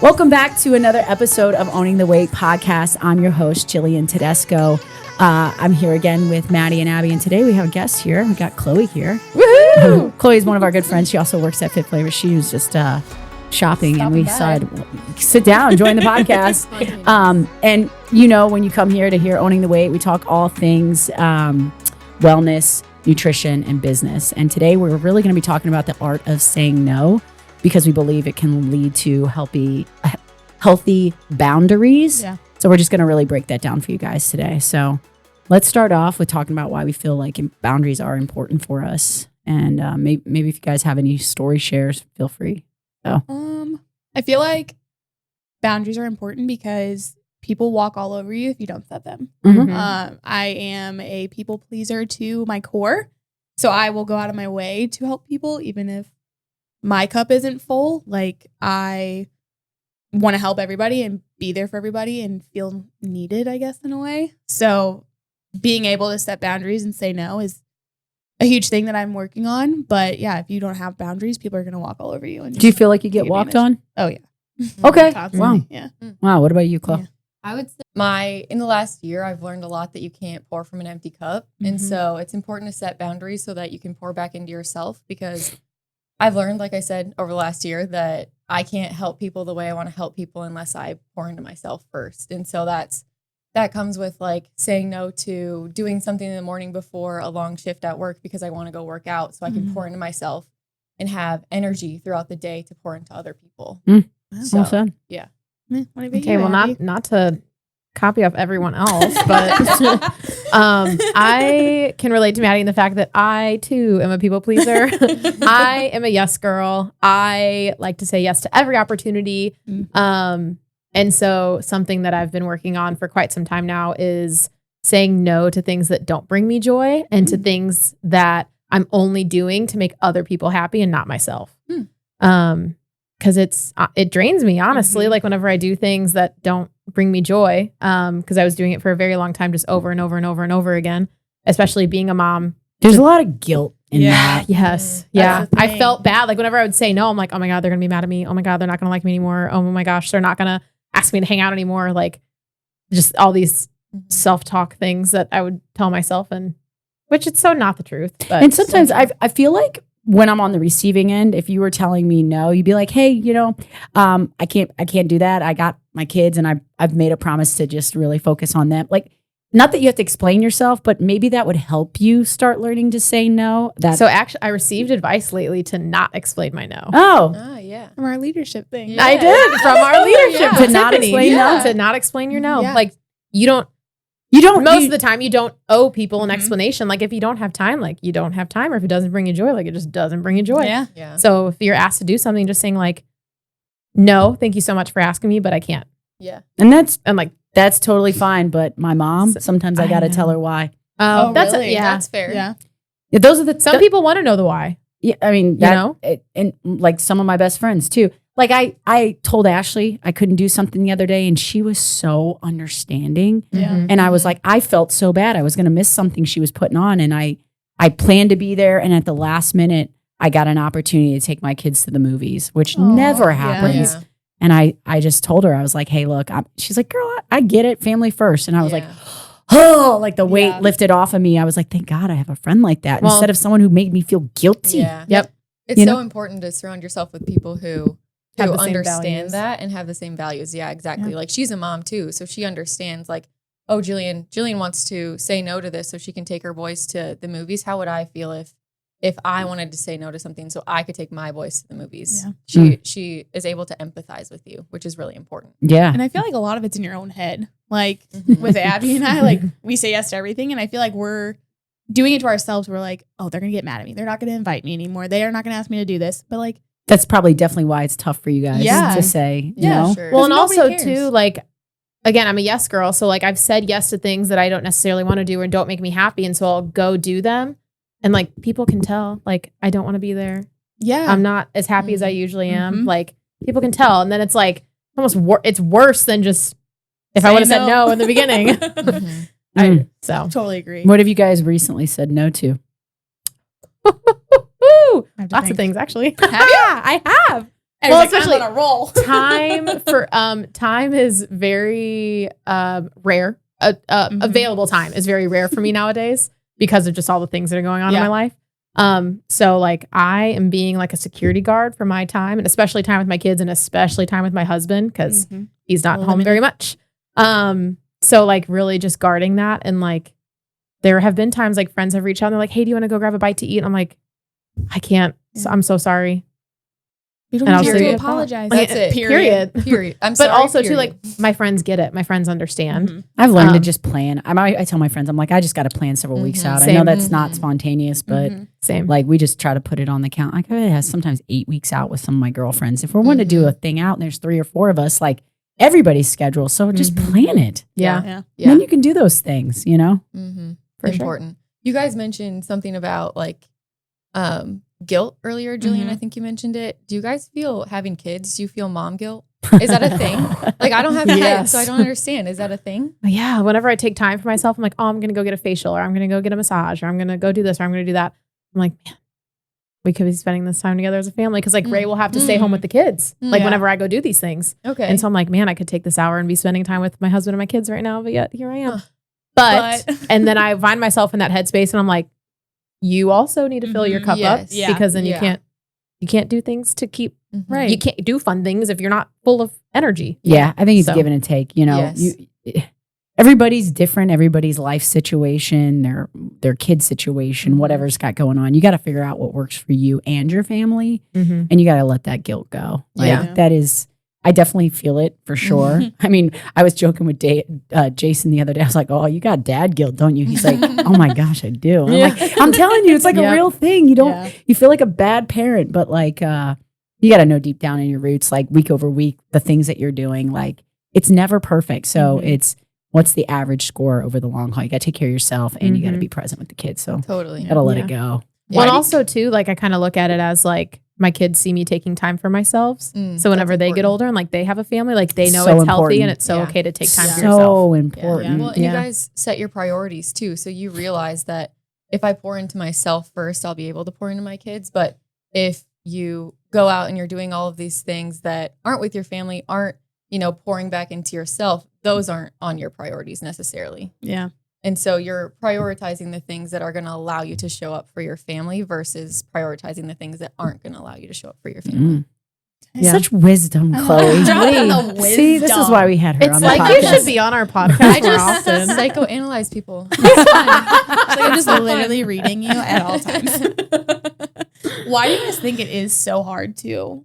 Welcome back to another episode of Owning the Weight podcast. I'm your host, Jillian Tedesco. I'm here again with Maddie and Abby, and today we have a guest here. We got Chloe here. Woohoo! Chloe's one of our good friends. She also works at Fit Flavor. She was just shopping, and we said, sit down, join the podcast. And you know, when you come here to hear Owning the Weight, we talk all things wellness, nutrition, and business. And today we're really going to be talking about the art of saying no, because we believe it can lead to healthy boundaries. Yeah. So we're just going to really break that down for you guys today. So let's start off with talking about why we feel like boundaries are important for us. And maybe if you guys have any story shares, feel free. So. I feel like boundaries are important because people walk all over you if you don't set them. Mm-hmm. I am a people pleaser to my core. So I will go out of my way to help people, even if my cup isn't full. Like, I want to help everybody and be there for everybody and feel needed, I guess, in a way. So being able to set boundaries and say no is a huge thing that I'm working on. But yeah, if you don't have boundaries, people are going to walk all over you. And do you feel like you get walked on? Oh, yeah. Okay. Constantly. Wow. Yeah. Wow. What about you, Chloe? Yeah. I would say in the last year, I've learned a lot that you can't pour from an empty cup. And so it's important to set boundaries so that you can pour back into yourself, because I've learned, like I said, over the last year that I can't help people the way I want to help people unless I pour into myself first. And so that comes with like saying no to doing something in the morning before a long shift at work because I want to go work out so I can pour into myself and have energy throughout the day to pour into other people. So, well said. Yeah. Okay, well, not to copy off everyone else, but I can relate to Maddie in the fact that I too am a people pleaser. I am a yes girl. I like to say yes to every opportunity. And so something that I've been working on for quite some time now is saying no to things that don't bring me joy and to things that I'm only doing to make other people happy and not myself. Because it drains me, honestly. Like whenever I do things that don't bring me joy, because I was doing it for a very long time, just over and over and over and over again, especially being a mom. There's a lot of guilt in that. Yes. Yeah. I felt bad. Like whenever I would say no, I'm like, oh my God, they're going to be mad at me. Oh my God, they're not going to like me anymore. Oh my gosh, they're not going to ask me to hang out anymore. Like just all these self-talk things that I would tell myself, and which it's so not the truth. But and sometimes I feel like when I'm on the receiving end, if you were telling me no, you'd be like, hey, you know, I can't do that. I got my kids and I've made a promise to just really focus on them. Like, not that you have to explain yourself, but maybe that would help you start learning to say no. So actually, I received advice lately to not explain my no. Oh, yeah. From our leadership thing. Yeah. I did, from our leadership. To not explain no? To not explain your no. Yeah. Like, you don't, most of the time, you don't owe people an explanation. Like, if you don't have time, like, you don't have time. Or if it doesn't bring you joy, like, it just doesn't bring you joy. Yeah. So if you're asked to do something, just saying, like, no, thank you so much for asking me, but I can't. Yeah. And that's totally fine. But my mom, sometimes I got to tell her why. Oh, that's really? That's fair. Yeah. Yeah, those are Some people want to know the why. Yeah, I mean, and like some of my best friends too. Like I told Ashley I couldn't do something the other day, and she was so understanding. Yeah. And I was like, I felt so bad. I was going to miss something she was putting on, and I planned to be there. And at the last minute, I got an opportunity to take my kids to the movies, which never happens. Yeah. And I just told her, I was like, hey, look, she's like, girl, I get it, family first. And I was like, oh, like the weight lifted off of me. I was like, thank God I have a friend like that instead of someone who made me feel guilty. Yeah. Yep. It's so important to surround yourself with people who understand that and have the same values. Yeah, exactly. Yeah. Like, she's a mom too, so she understands, like, oh, Jillian wants to say no to this so she can take her boys to the movies. How would I feel if I wanted to say no to something so I could take my boys to the movies? Yeah. She is able to empathize with you, which is really important. Yeah. And I feel like a lot of it's in your own head. Like with Abby and I, like, we say yes to everything. And I feel like we're doing it to ourselves. We're like, oh, they're going to get mad at me. They're not going to invite me anymore. They are not going to ask me to do this. But like, that's probably definitely why it's tough for you guys to say, you know? Sure. Well, and also cares. too, like, again, I'm a yes girl. So like, I've said yes to things that I don't necessarily want to do or don't make me happy. And so I'll go do them. And like, people can tell, like, I don't want to be there. yeah, I'm not as happy as I usually am. Like, people can tell. And then it's like, almost it's worse than just if I would have said no in the beginning. So totally agree. What have you guys recently said no to? lots of things, actually. Have you? I have. And Well, well, especially on a roll. Time is very rare. Available time is very rare for me nowadays because of just all the things that are going on in my life. So like I am being like a security guard for my time, and especially time with my kids, and especially time with my husband because he's not home very much. So like really just guarding that, and like there have been times like friends have reached out and they're like, "Hey, do you want to go grab a bite to eat?" And I'm like, "I can't. So I'm so sorry." You don't And I'll need say to it. apologize. That's it. Period. Period. I'm But sorry. also too, period. like my friends get it. My friends understand. I've learned to Um, just plan. I tell my friends, I'm like, I just got to plan several weeks out. I know Same. that's not spontaneous, but Same. like we just try to put it on the count. Like I have sometimes 8 weeks out with some of my girlfriends. If we're wanting to do a thing out and there's 3 or 4 of us, like everybody's schedule. So just plan it. yeah. Yeah. Yeah. Then you can do those things, you know? For sure. Important. You guys mentioned something about like guilt earlier, Jillian. I think you mentioned it. Do you guys feel having kids? Do you feel mom guilt? Is that a thing? Like I don't have kids, so I don't understand. Is that a thing? Yeah. Whenever I take time for myself, I'm like, oh, I'm going to go get a facial, or I'm going to go get a massage, or I'm going to go do this, or I'm going to do that. I'm like, man, we could be spending this time together as a family. Cause like Ray will have to stay home with the kids. Like Yeah. whenever I go do these things. Okay. And so I'm like, man, I could take this hour and be spending time with my husband and my kids right now. But yet here I am. But and then I find myself in that headspace and I'm like, you also need to fill your cup up Yes. Yeah. because then Yeah. you can't do things to keep, Right. you can't do fun things if you're not full of energy. Yeah. I think it's So- give and take, you know, Yes. everybody's different. Everybody's life situation, their kid situation, whatever's got going on. You got to figure out what works for you and your family. Mm-hmm. And you got to let that guilt go. Like Yeah. that is, I definitely feel it for sure. I mean, I was joking with Jason the other day. I was like, "Oh, you got dad guilt, don't you?" He's like, "Oh my gosh, I do." And I'm like, "I'm telling you, it's like a real thing. You don't, you feel like a bad parent, but like, you got to know deep down in your roots, like week over week, the things that you're doing. Like, it's never perfect. So it's what's the average score over the long haul. You got to take care of yourself, and you got to be present with the kids. So Totally. gotta let Yeah. it go. Well, and also too, like I kind of look at it as like my kids see me taking time for myself. So whenever they get older and like they have a family, like they know So it's healthy important. and it's so Yeah. okay to take time for So yourself. important. Well, and you guys set your priorities too. So you realize that if I pour into myself first, I'll be able to pour into my kids. But if you go out and you're doing all of these things that aren't with your family, aren't, pouring back into yourself, those aren't on your priorities necessarily. Yeah. And so you're prioritizing the things that are going to allow you to show up for your family versus prioritizing the things that aren't going to allow you to show up for your family. Yeah. Such wisdom, Chloe. Dropping the See, this is wisdom. why we had her It's on the like podcast. you should be on our podcast I more just often. psychoanalyze people. It's like I'm just literally reading you at all times. Why do you guys think it is so hard to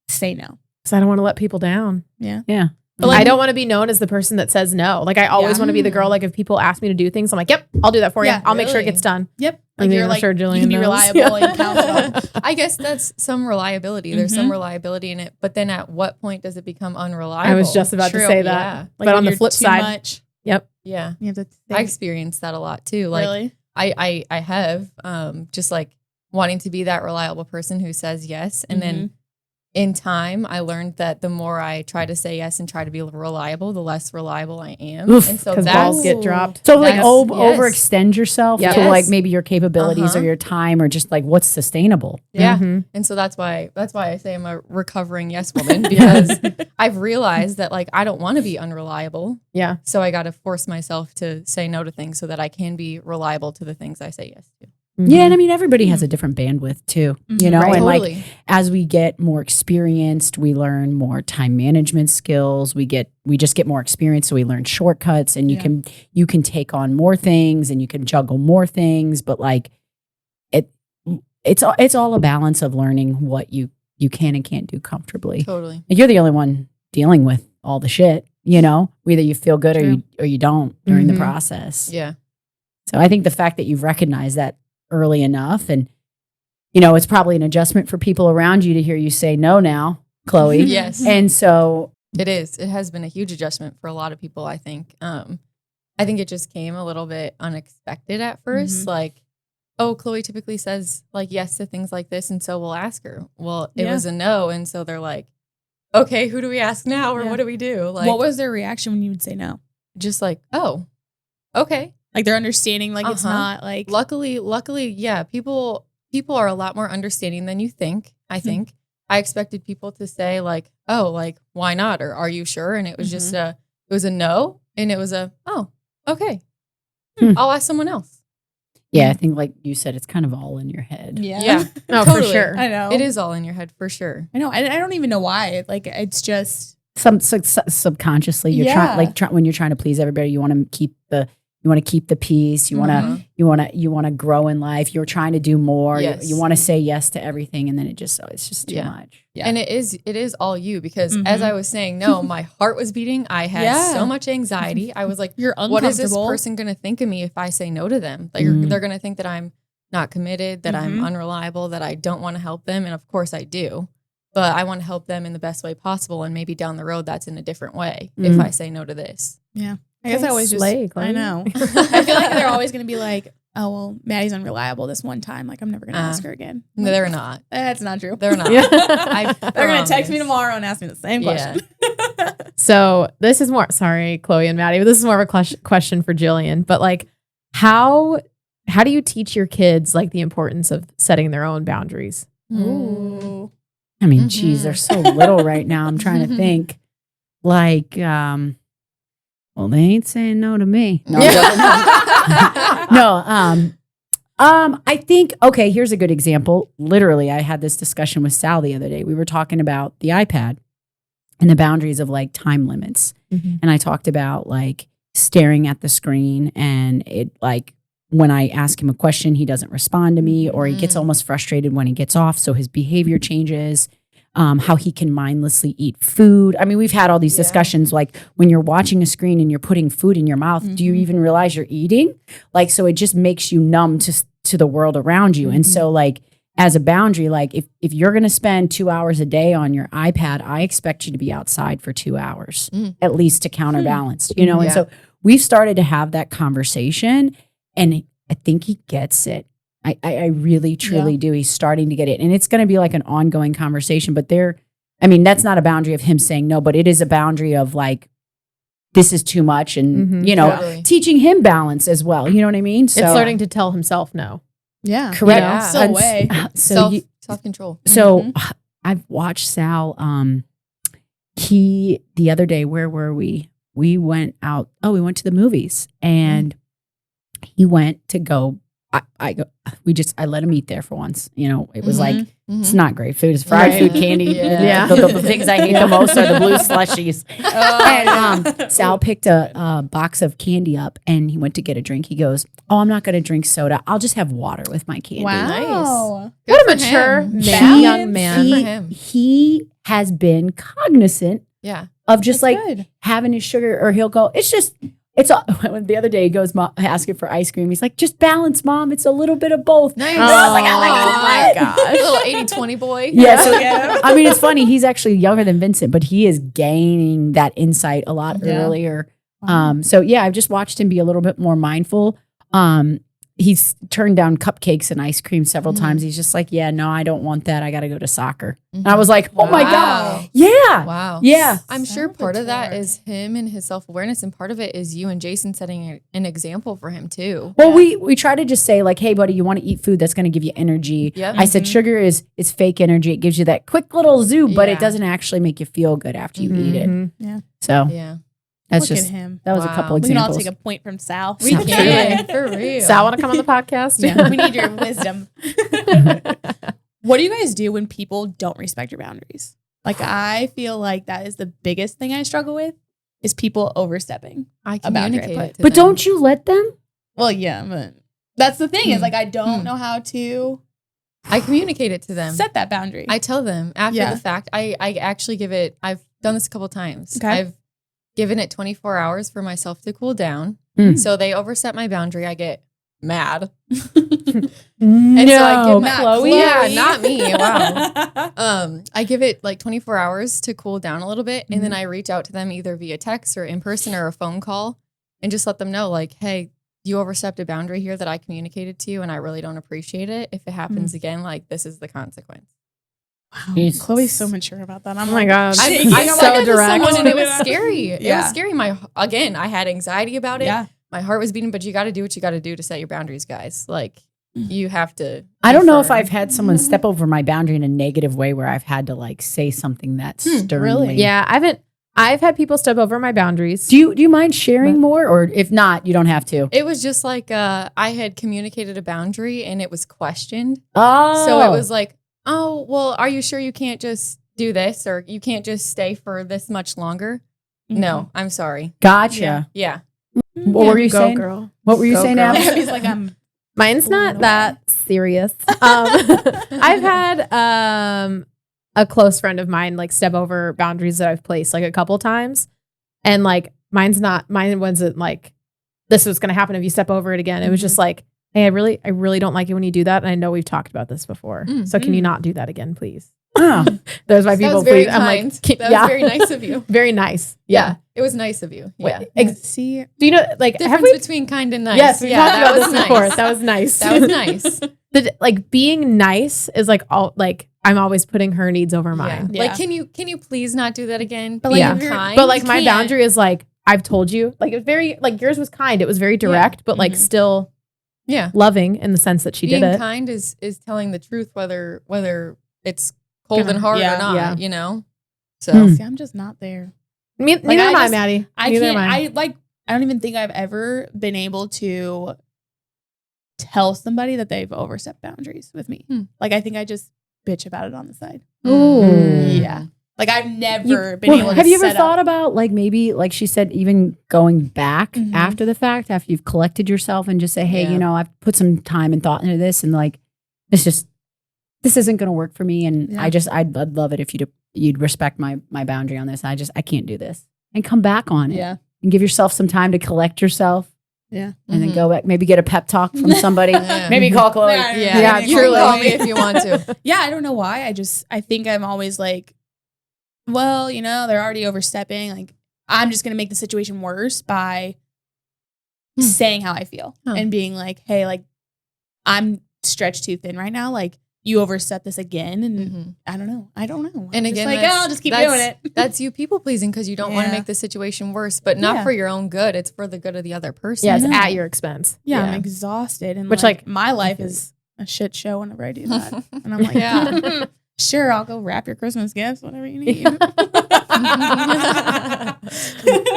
say no? Because I don't want to let people down. Yeah. Yeah. But like, I don't want to be known as the person that says no. Like I always want to be the girl. Like if people ask me to do things, I'm like, "Yep, I'll do that for you. Yeah, I'll make sure it really. gets done." Yep. I Like mean, you're I'm like, sure Jillian you can be knows. reliable and count on. I guess that's some reliability. There's some reliability in it. But then at what point does it become unreliable? I was just about to True, say that. yeah. Like But when on the you're flip too side, much, yep. Yeah. you have to I think, experienced that a lot too. Like really? I have just like wanting to be that reliable person who says yes. And then in time, I learned that the more I try to say yes and try to be reliable, the less reliable I am. Oof, and so Because that's balls get dropped. So like Yes. overextend yourself Yes. to like maybe your capabilities or Uh-huh. your time or just like what's sustainable. yeah. Mhm. And so that's why I say I'm a recovering yes woman because I've realized that like I don't want to be unreliable. Yeah. So I got to force myself to say no to things so that I can be reliable to the things I say yes to. Yeah, and I mean everybody has a different bandwidth too, you know, Right. and like Totally. as we get more experienced, we learn more time management skills. We just get more experience, so we learn shortcuts, and you can take on more things and you can juggle more things. But like it's all a balance of learning what you can and can't do comfortably. Totally. And you're the only one dealing with all the shit, you know. Whether you feel good or you don't during the Mhm. process. Yeah. So I think the fact that you've recognized that early enough, and you know, it's probably an adjustment for people around you to hear you say no now, Chloe. Yes. And so, It is. It has been a huge adjustment for a lot of people, I think. I think it just came a little bit unexpected at 1st. Like, oh, Chloe typically says like yes to things like this, and so we'll ask her. Well, it was a no, and so they're like, okay, who do we ask now, or what do we do? Like, What was their reaction when you would say no? just like, oh, okay. Like they're understanding, like it's not like Luckily, yeah, people are a lot more understanding than you think, I think. I expected people to say like, oh, like, why not? Or are you sure? And it was just it was a no. And it was oh, okay. I'll ask someone else. Yeah, I think like you said, it's kind of all in your head. Yeah. Oh, Totally. for sure. I know. It is all in your head for sure. I know. I don't even know why. Like, it's just. Subconsciously, you're trying when you're trying to please everybody. You want to keep the peace. You want to grow in life. You're trying to do more. Yes. You want to say yes to everything, and then it's just too much. Yeah. And it is all you because as I was saying, no, my heart was beating. I had so much anxiety. I was like, You're what is this uncomfortable. person going to think of me if I say no to them? Like they're going to think that I'm not committed, that I'm unreliable, that I don't want to help them. And of course I do. But I want to help them in the best way possible. And maybe down the road, that's in a different way if I say no to this. Yeah. I guess I always Slay, just, Chloe. I know. I feel like they're always going to be like, oh, well, Maddie's unreliable this one time. Like, I'm never going to ask her again. No, they're not. That's not true. They're not. They're going to text me tomorrow and ask me the same question. So this is more, sorry, Chloe and Maddie, but this is more of a question for Jillian. But like, how do you teach your kids like the importance of setting their own boundaries? Ooh. I mean, geez, they're so little right now. I'm trying to think. Like, well, they ain't saying no to me. No, I think, okay, here's a good example. Literally, I had this discussion with Sal the other day. We were talking about the iPad and the boundaries of like time limits. And I talked about like staring at the screen and it like, when I ask him a question, he doesn't respond to me, or he gets almost frustrated when he gets off. So his behavior changes, how he can mindlessly eat food. I mean, we've had all these discussions, like when you're watching a screen and you're putting food in your mouth, do you even realize you're eating? Like, so it just makes you numb to the world around you. And so like, as a boundary, like if you're going to spend 2 hours a day on your iPad, I expect you to be outside for 2 hours, at least to counterbalance, you know? And so we've started to have that conversation. And I think he gets it. I really, truly do. He's starting to get it. And it's going to be like an ongoing conversation. But that's not a boundary of him saying no, but it is a boundary of like, this is too much. And, teaching him balance as well. You know what I mean? So, it's learning to tell himself no. Yeah. Correct. Yeah. Still way. Self-control. So I've watched Sal. The other day, where were we? We went out. Oh, we went to the movies, and he went to go. I let him eat there for once. You know, it was like it's not great food. It's fried food, candy. Yeah. The things I hate the most are the blue slushies. And Sal picked a box of candy up, and he went to get a drink. He goes, "Oh, I'm not going to drink soda. I'll just have water with my candy." Wow. What a mature young man. He has been cognizant of just That's like good. having his sugar, or he'll go, it's all, the other day he goes asking for ice cream. He's like, just balance, Mom. It's a little bit of both. Nice. And I was like, oh my gosh. Little 80-20 boy. Yeah. So, I mean, it's funny. He's actually younger than Vincent, but he is gaining that insight a lot earlier. So yeah, I've just watched him be a little bit more mindful. He's turned down cupcakes and ice cream several times. He's just like, yeah, no, I don't want that. I got to go to soccer. And I was like, oh my God. Yeah. Wow. Yeah. I'm sure part of that is him and his self-awareness, and part of it is you and Jason setting an example for him too. Well, we try to just say like, hey, buddy, you want to eat food that's going to give you energy. Yep. I said sugar is fake energy. It gives you that quick little zoo, but it doesn't actually make you feel good after you eat it. Yeah. So Yeah. that's Look just at him. that was a couple We can all examples. take a point from Sal. We can, for real. Sal, want to come on the podcast? Yeah, we need your wisdom. What do you guys do when people don't respect your boundaries? Like, I feel like that is the biggest thing I struggle with is people overstepping. I a boundary I communicate put. it to But them. don't you let them? Well, yeah, but that's the thing is like I don't know how to I communicate it to them. set that boundary. I tell them after the fact. I actually give it, I've done this a couple times. Okay. I've given it 24 hours for myself to cool down. So they overset my boundary. I get mad. No, so I give Not Chloe? Yeah, not me. Wow. I give it like 24 hours to cool down a little bit. And then I reach out to them either via text or in person or a phone call and just let them know like, hey, you overstepped a boundary here that I communicated to you and I really don't appreciate it. If it happens again, like this is the consequence. Wow. Jesus. Chloe's so mature about that. I'm Oh my God. I I so said that to direct. someone and it was scary. It Yeah. was scary. I had anxiety about it. Yeah. My heart was beating, but you got to do what you got to do to set your boundaries, guys. Like you have to. I don't know if defer. I've had someone step over my boundary in a negative way where I've had to like say something that sternly. really? Yeah, I've had people step over my boundaries. Do you mind sharing more, or if not, you don't have to? It was just like I had communicated a boundary and it was questioned. Oh, So it was like, oh, well, are you sure you can't just do this or you can't just stay for this much longer? No, I'm sorry. gotcha. Yeah. What were you Go, saying? girl. What were you Go, saying, girl. Abby? Abby's like, I'm Mine's not Blown that serious. I've had a close friend of mine like step over boundaries that I've placed like a couple times, and like mine wasn't like this was going to happen if you step over it again. It was just like, hey, I really don't like it when you do that, and I know we've talked about this before. So can you not do that again, please? Oh. There's my That people. was very Please. kind. I'm like, that yeah, was very nice of you. very nice. Yeah. It was nice of you. Yeah. see. Do you know like have Difference we? between kind and nice. Yes, we yeah, talked about that this was before. nice. That was nice. That was nice. Like being nice is like all like I'm always putting her needs over mine. Yeah. Like, can you please not do that again? But like, Yeah. if you're kind. But like You my can't. boundary is like I've told you. Like it's very like yours was kind. It was very direct, but like still Yeah. loving in the sense that she Being did it. kind is telling the truth whether it's cold and hard Yeah. or not, Yeah. you know? So See, I'm just not there. Neither Like, am I I, just- Maddie. I Neither can't. am I. I don't even think I've ever been able to tell somebody that they've overstepped boundaries with me. Like I think I just bitch about it on the side. Ooh. Yeah. Like I've never You- been able to have you ever set thought up. about like maybe like she said, even going back Mhm. after the fact, after you've collected yourself and just say, hey, Yeah. you know, I've put some time and thought into this, and like this isn't going to work for me, and Yeah. I'd love it if you'd respect my boundary on this. I can't do this, and come back on it, Yeah. and give yourself some time to collect yourself, Yeah. and then Mhm. go back, maybe get a pep talk from somebody, Yeah. maybe call Chloe. Yeah. Yeah, you truly. can Call me if you want to. Yeah, I don't know why. I think I'm always like, well, you know, they're already overstepping. Like, I'm just gonna make the situation worse by saying how I feel Huh. and being like, hey, like, I'm stretched too thin right now. Like, you overstep this again, and Mhm. I don't know. And I'm just again, like, that's- I'll just keep that's- doing it. That's you people pleasing because you don't want to Yeah. make the situation worse, but not Yeah. for your own good. It's for the good of the other person. yeah, it's I know. at your expense. Yeah, Yeah. I'm exhausted, and Which, like like, my life feel is a shit show whenever I do that. And I'm like, Yeah. sure, I'll go wrap your Christmas gifts, whatever you need.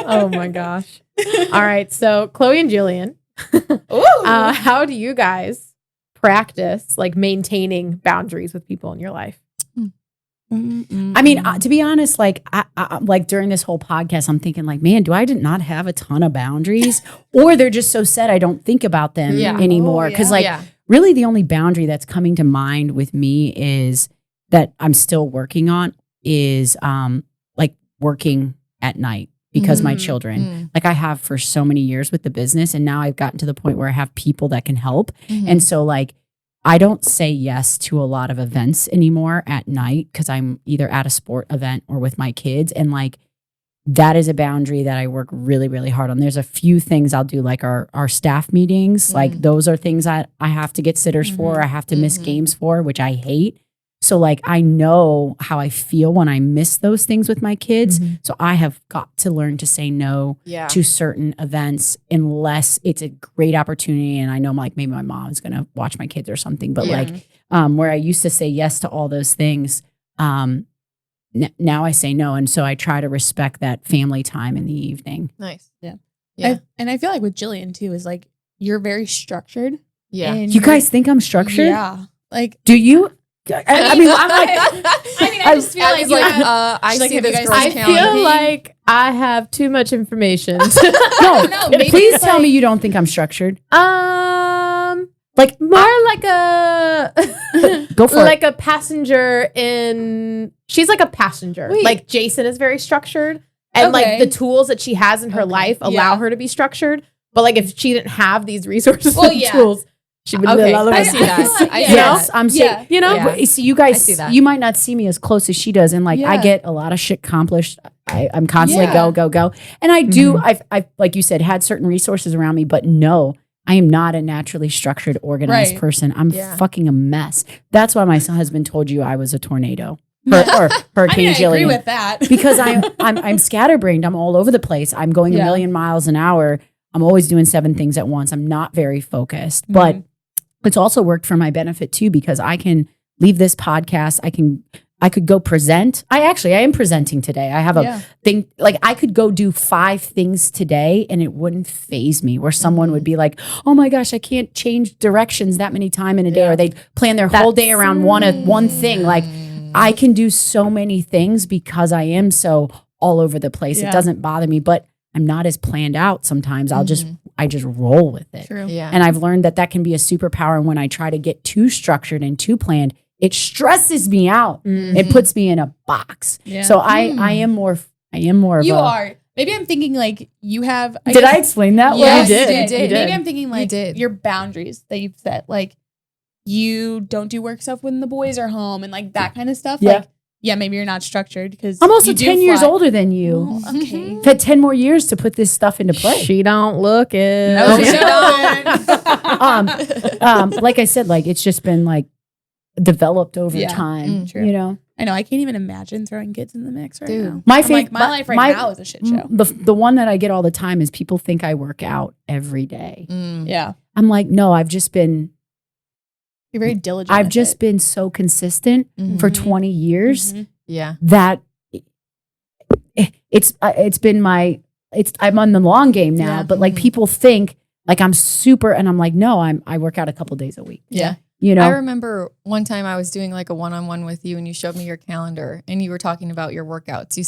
Oh my gosh. All right. So Chloe and Jillian, Ooh. how do you guys practice like maintaining boundaries with people in your life? I mean, to be honest, like I like during this whole podcast, I'm thinking like, man, do I did not have a ton of boundaries, or they're just so set I don't think about them Yeah. anymore? Oh, Because yeah. like yeah. really the only boundary that's coming to mind with me is that I'm still working on is like working at night because my Mhm. children, like I have for so many years with the business, and now I've gotten to the point where I have people that can help. Mhm. And so like I don't say yes to a lot of events anymore at night because I'm either at a sport event or with my kids. And like that is a boundary that I work really, really hard on. There's a few things I'll do, like our staff meetings. Like those are things that I have to get sitters for. I have to miss games for, which I hate. So like I know how I feel when I miss those things with my kids. So I have got to learn to say no Yeah. to certain events unless it's a great opportunity and I know like maybe my mom's going to watch my kids or something. But Yeah. like where I used to say yes to all those things, now I say no. And so I try to respect that family time in the evening. Nice. Yeah. Yeah. And I feel like with Jillian too is like you're very structured. Yeah. and You guys think I'm structured? Yeah. Like Do you? I mean, I'm like, I just feel Abby's like, you I She's like, see have you this guys girl's I seen calendar. feel like I have too much information. no, know, maybe please it's tell like- me you don't think I'm structured. Like more like a Go for it. like a passenger in she's like a passenger. Wait. Like Jason is very structured and like Okay. the tools that she has in her Okay. life allow Yeah. her to be structured. But like if she didn't have these resources Well, and yeah. tools, she would Okay, be all over I the see place. that. I see Yes, that. I'm saying, You know? Yeah. but see, you guys, I see that. you might not see me as close as she does, and like I Yeah. get a lot of shit accomplished. I'm constantly Yeah. go, and I do. I've like you said, had certain resources around me, but no, I am not a naturally structured, organized Right. person. I'm Yeah. fucking a mess. That's why my husband told you I was a tornado or I Hurricane mean, I agree Jillian. with that. Because I'm scatterbrained. I'm all over the place. I'm going a Yeah. million miles an hour. I'm always doing 7 things at once. I'm not very focused, Mm-hmm. but it's also worked for my benefit too, because I can leave this podcast. I could go present. I am presenting today. I have a thing, like I could go do 5 things today and it wouldn't phase me, where someone would be like, oh my gosh, I can't change directions that many times in a day. Or they'd plan their whole day around one thing. Like I can do so many things because I am so all over the place. It doesn't bother me, but I'm not as planned out sometimes. I just roll with it. True. Yeah. And I've learned that can be a superpower. And when I try to get too structured and too planned, it stresses me out. It puts me in a box. Yeah. So I am more of You a, are. Maybe I'm thinking like you have. Did I explain that? Yes, well? you did. You did. Maybe I'm thinking like did. your boundaries that you've set. Like you don't do work stuff when the boys are home and like that kind of stuff. Yeah. Like, yeah, maybe you're not structured because I'm also you do 10 years fly. older than you. Oh, okay. I've had 10 more years to put this stuff into play. She don't look it. No, she don't. Like I said, like it's just been like developed over Yeah. time, True. you know? I know. I can't even imagine throwing kids in the mix right Dude. now. My I'm fav- like, my life right now is a shit show. The one that I get all the time is people think I work out every day. Yeah. I'm like, no, I've just been You're very diligent. I've with just it. been so consistent for Mhm. 20 years Mhm. Yeah. that it's been I'm on the long game now, Yeah. but like Mhm. people think like I'm super, and I'm like, no, I work out a couple days a week. Yeah. You know, I remember one time I was doing like a one-on-one with you and you showed me your calendar and you were talking about your workouts. You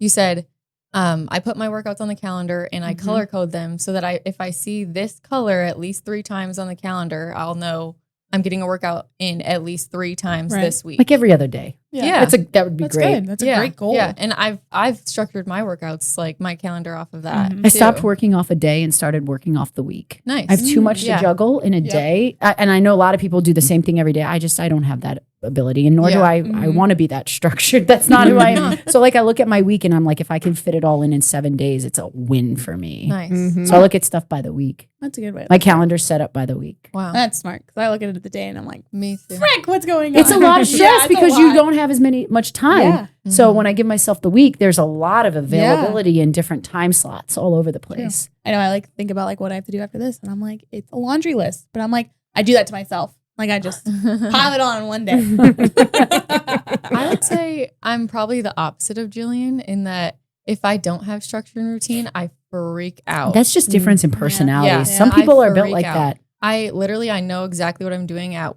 said, I put my workouts on the calendar and I Mhm. color code them so that if I see this color at least 3 times on the calendar, I'll know I'm getting a workout in at least 3 times Right. this week. like every other day. Yeah. That would be That's great. good. That's a great goal. Yeah. And I've structured my workouts, like my calendar off of that. Mhm. I stopped too. working off a day and started working off the week. Nice. I have too much Yeah. to juggle in a Yep. day. And I know a lot of people do the same thing every day. I don't have that ability, and nor do Yeah. I Mhm. want to be that structured. That's not who I am. So like I look at my week and I'm like, if I can fit it all in 7 days, it's a win for me. Nice. Mhm. So I look at stuff by the week. That's a good way. My calendar's set up by the week. Wow. That's smart because I look at it at the day and I'm like, Me too. frick, what's going on? It's a lot of stress Yeah, it's a because you lot. don't have as much time. Yeah. So Mhm. when I give myself the week, there's a lot of availability in different time slots all over the place. I know I like think about like what I have to do after this, and I'm like, it's a laundry list. But I'm like, I do that to myself. Like I just pile it on in one day. I would say I'm probably the opposite of Jillian in that if I don't have structure and routine, I freak out. That's just difference in Yeah. personalities. Yeah. Some I people are built freak like out. that. I know exactly what I'm doing at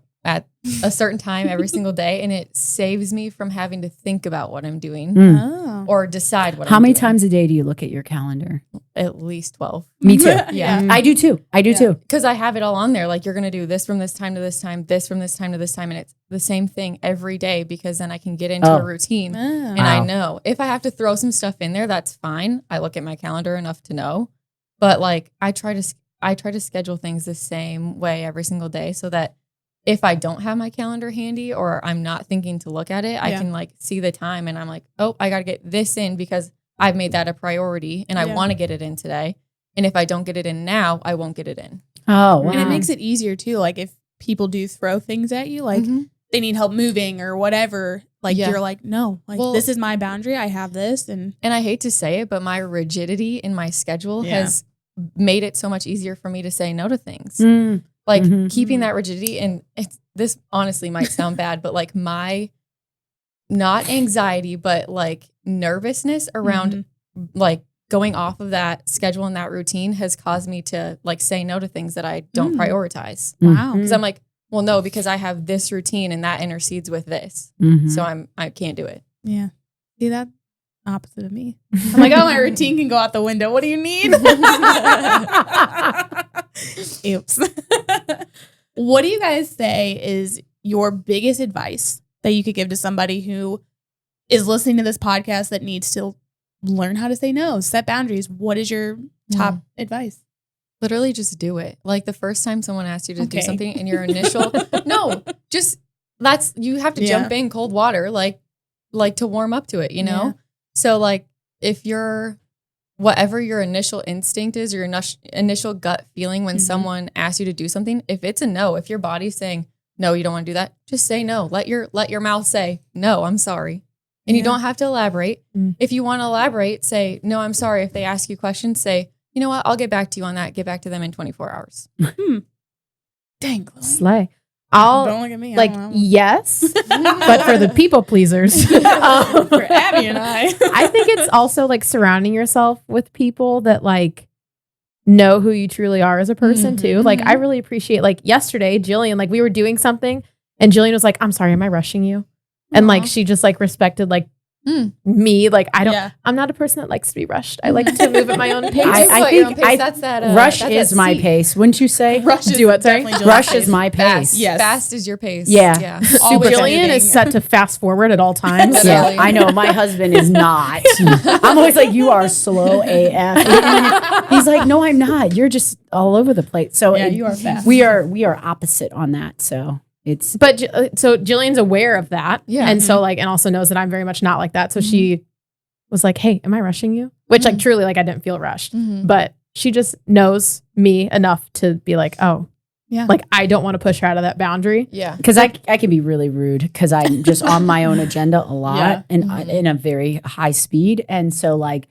a certain time every single day, and it saves me from having to think about what I'm doing Mm. Oh. or decide what How I'm many doing. times a day do you look at your calendar? At least 12. Me too. Yeah. I do too. I do too. Because I have it all on there. Like you're gonna do this from this time to this time, this from this time to this time, and it's the same thing every day because then I can get into Oh. a routine. Oh. And I Wow. know if I have to throw some stuff in there, that's fine. I look at my calendar enough to know. But like I try to schedule things the same way every single day so that if I don't have my calendar handy or I'm not thinking to look at it, I Yeah. can like see the time and I'm like, oh, I got to get this in because I've made that a priority and I Yeah. want to get it in today. And if I don't get it in now, I won't get it in. Oh, wow. And it makes it easier too. Like if people do throw things at you, like Mhm. they need help moving or whatever, like Yeah. you're like, no, like Well- this is my boundary. I have this, and And I hate to say it, but my rigidity in my schedule Yeah. has made it so much easier for me to say no to things. Mm. Like Mhm. keeping that rigidity, and this honestly might sound bad, but like my not anxiety, but like nervousness around like going off of that schedule and that routine has caused me to like say no to things that I don't Mm. prioritize. wow. Mm. Because I'm like, well, no, because I have this routine and that intercedes with this. Mhm. So I can't do it. Yeah. See that? Opposite of me. I'm like, oh, my routine can go out the window. What do you need? Oops. What do you guys say is your biggest advice that you could give to somebody who is listening to this podcast that needs to learn how to say no, set boundaries? What is your top advice? Literally just do it. Like the first time someone asks you to do Okay. something in your initial, no, just you have to Yeah. jump in cold water, like to warm up to it, you know? Yeah. So like if you're, whatever your initial instinct is, your initial gut feeling when Mhm. someone asks you to do something, if it's a no, if your body's saying, no, you don't want to do that, just say no. Let your mouth say, no, I'm sorry. And you Yeah. don't have to elaborate. Mm. If you want to elaborate, say, no, I'm sorry. If they ask you questions, say, you know what, I'll get back to you on that. Get back to them in 24 hours. Dang, Chloe. Slay. I'll Don't look at me. I like don't know. yes, but for the people pleasers. For Abby and I. I think it's also like surrounding yourself with people that like know who you truly are as a person too. Like I really appreciate like yesterday, Jillian, like we were doing something and Jillian was like, I'm sorry, am I rushing you? And like she just like respected like me. Like I'm not a person that likes to be rushed. I like to move at my own pace. I think that's that rush that's is that my seat. pace. Wouldn't you say? Rush is Do what, sorry? definitely Jillian's Rush pace. is my pace. Fast. Yes. Fast is your pace. Yeah. Always Jillian moving. is set to fast forward at all times. Yeah, Really? I know. My husband is not. I'm always like, you are slow AF. And he's like, no, I'm not. You're just all over the place. So Yeah, you are fast. We are opposite on that. So it's But so Jillian's aware of that. Yeah. And so like, and also knows that I'm very much not like that. So she was like, hey, am I rushing you? Which like truly, like I didn't feel rushed, but she just knows me enough to be like, oh, Yeah. like I don't want to push her out of that boundary. Yeah. because I can be really rude because I'm just on my own agenda a lot Yeah. and in a very high speed. And so like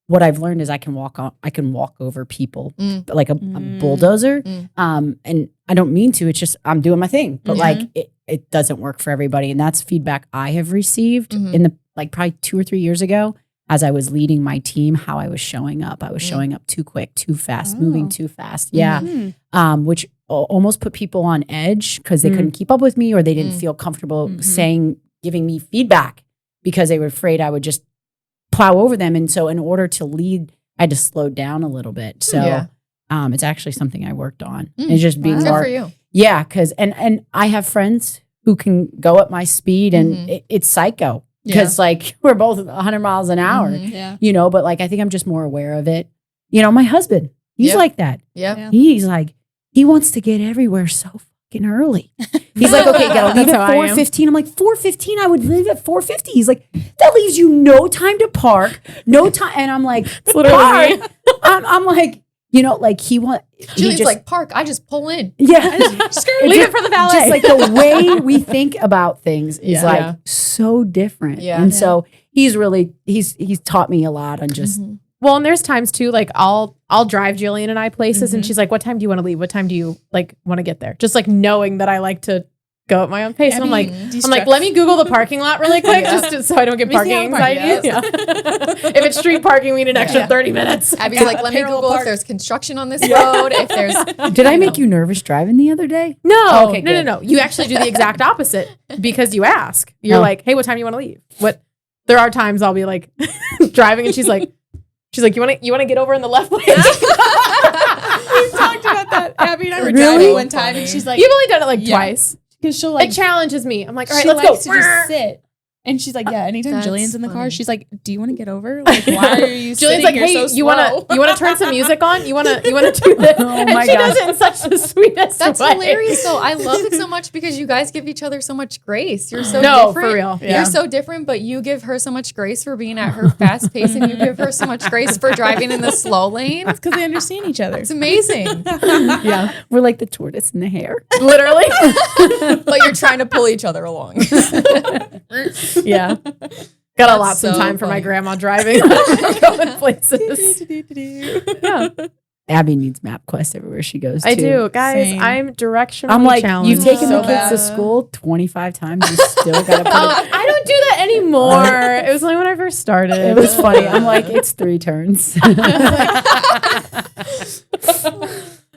what I've learned is I can walk over people like a bulldozer. And I don't mean to, it's just I'm doing my thing. But like it doesn't work for everybody. And that's feedback I have received in the like probably 2 or 3 years ago as I was leading my team, how I was showing up. I was showing up too quick, too fast, moving too fast. Yeah. Which almost put people on edge because they couldn't keep up with me or they didn't feel comfortable giving me feedback because they were afraid I would just plow over them. And so in order to lead, I had to slow down a little bit. So it's actually something I worked on. And just being Good more, for you. yeah, because and I have friends who can go at my speed and it's psycho because like we're both 100 miles an hour, Yeah. you know, but like I think I'm just more aware of it. You know, my husband, he's Yeah. like that. Yeah. He's like, he wants to get everywhere so fucking early. He's like, okay, gotta leave That's at how I am. 4:15. I'm like, 4:15, I would leave at 4:50. He's like, that leaves you no time to park, no time. And I'm like, literally park? I'm like, you know, like Julian's like, park, I just pull in. yeah. leave it for the valet. Just like the way we think about things is like Yeah. so different. Yeah. And so he's taught me a lot on just Well, and there's times too, like I'll drive Jillian and I places and she's like, what time do you want to leave? What time do you like want to get there? Just like knowing that I like to go at my own pace. And I'm like, let me Google the parking lot really quick just so I don't get Let me see parking how the anxiety. parking If it's street parking, we need an extra 30 minutes. Abby's like, let me Parallel Google park. if there's construction on this road. If there's Did I make you nervous driving the other day? No, Oh, okay, good. no. You actually do the exact opposite because you ask. You're Oh. like, hey, what time do you want to leave? There are times I'll be like driving and she's like, you want to get over in the left lane? We've talked about that. Abby and I were Really? driving one time and she's like, You've only done it like Yeah. twice. because she'll like, It challenges me. I'm like, all right, she let's likes go. to just sit. And she's like, yeah, anytime That's Jillian's in the car, funny. she's like, do you want to get over? Like, why are you Jillian's sitting like, here hey, so you want to turn some music on? You want to do this? Oh and my she gosh. does it in such the sweetest That's way. hilarious though. I love it so much because you guys give each other so much grace. You're so No, different. for real. Yeah. You're so different, but you give her so much grace for being at her fast pace and you give her so much grace for driving in the slow lane. because they understand each other. It's amazing. Yeah. We're like the tortoise and the hare. Literally. But you're trying to pull each other along. Yeah. Got to allot some so time for my funny. grandma driving. Going places. Yeah. Abby needs MapQuest everywhere she goes I too. do. Guys, Same. I'm directionally I'm like, challenged. you've taken So the kids to bad. school 25 times. You still got to put it. I don't do that anymore. It was only when I first started. It was funny. I'm like, it's 3 turns.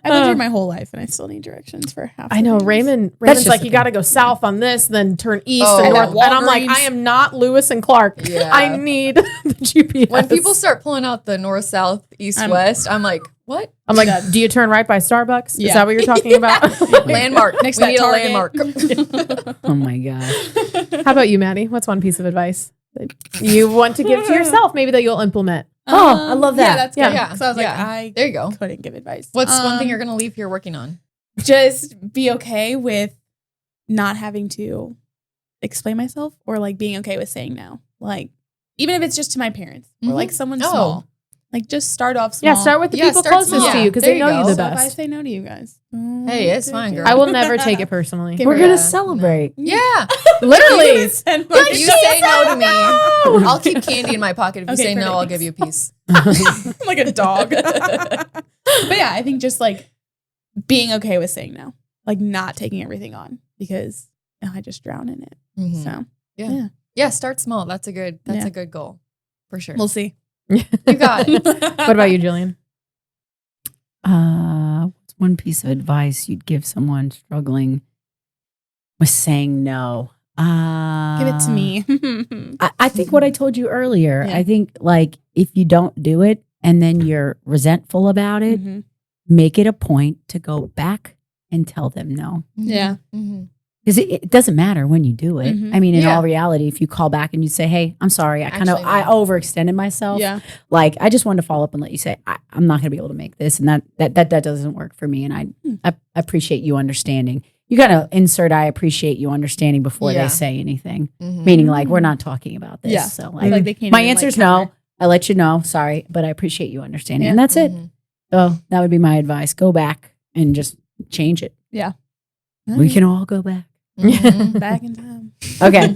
I've lived here my whole life and I still need directions for half. I the know things. Raymond's just like, the you got to go south on this, then turn east Oh. and And north. that And I'm like, Walgreens. I am not Lewis and Clark. Yeah. I need the GPS. When people start pulling out the north, south, east, west, I'm like, what? I'm like, do you turn right by Starbucks? Is Yeah. that what you're talking about? Landmark. Next we to need a Target. landmark. Oh my gosh. How about you, Maddie? What's one piece of advice that you want to give to yourself, maybe that you'll implement? Oh, I love that. Yeah, that's good. Yeah. So I was like, Yeah. I There you go. couldn't give advice. What's one thing you're going to leave here working on? Just be okay with not having to explain myself or like being okay with saying no. Like, even if it's just to my parents or like someone Oh. small. Like, just start off small. Yeah, start with the Yeah, people start closest small. to you because There they you know go. you the So if I best. say no to you guys. Hey, it's fine, girl. I will never take it personally. Okay. We're Yeah. going to celebrate. Yeah. Literally. You say no to me. I'll keep candy in my pocket. If you Okay, say no, perfect. I'll give you a piece. like a dog. But yeah, I think just like being okay with saying no, like not taking everything on because I just drown in it. Mhm. So Yeah, start small. That's a good Yeah. goal for sure. we'll see. You got it. What about you, Jillian? What's one piece of advice you'd give someone struggling with saying no? Give it to me. I think what I told you earlier. Yeah. I think like if you don't do it and then you're resentful about it, Mhm. make it a point to go back and tell them no. Yeah. Mhm. Because it doesn't matter when you do it. Mhm. I mean, in Yeah. all reality, if you call back and you say, "Hey, I'm sorry, I Actually, I no. overextended myself. Yeah. Like, I just wanted to follow up and let you say I'm not going to be able to make this, and that doesn't work for me. And I appreciate you understanding. You got to insert I appreciate you understanding before Yeah. they say anything, Mhm. meaning like we're not talking about this. Yeah. So Like like, they can't my even, answer is counter. no. I let you know, sorry, but I appreciate you understanding, Yeah. and that's it. Mhm. So that would be my advice. Go back and just change it. We can all go back. Mhm. back in time. Okay.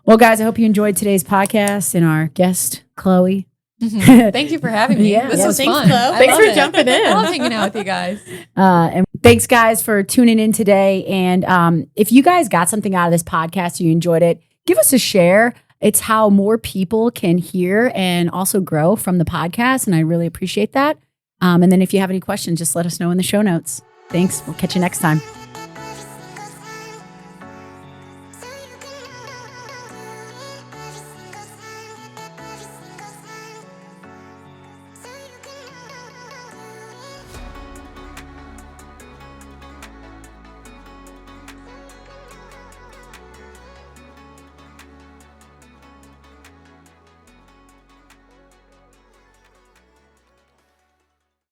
Well, guys, I hope you enjoyed today's podcast and our guest, Chloe. Mhm. Thank you for having me. Yeah. This Yeah, was thanks, fun. Chloe. I Thanks love for it. jumping in. I love hanging out with you guys. And thanks, guys, for tuning in today. And if you guys got something out of this podcast, you enjoyed it, give us a share. It's how more people can hear and also grow from the podcast. And I really appreciate that. And then if you have any questions, just let us know in the show notes. Thanks. We'll catch you next time.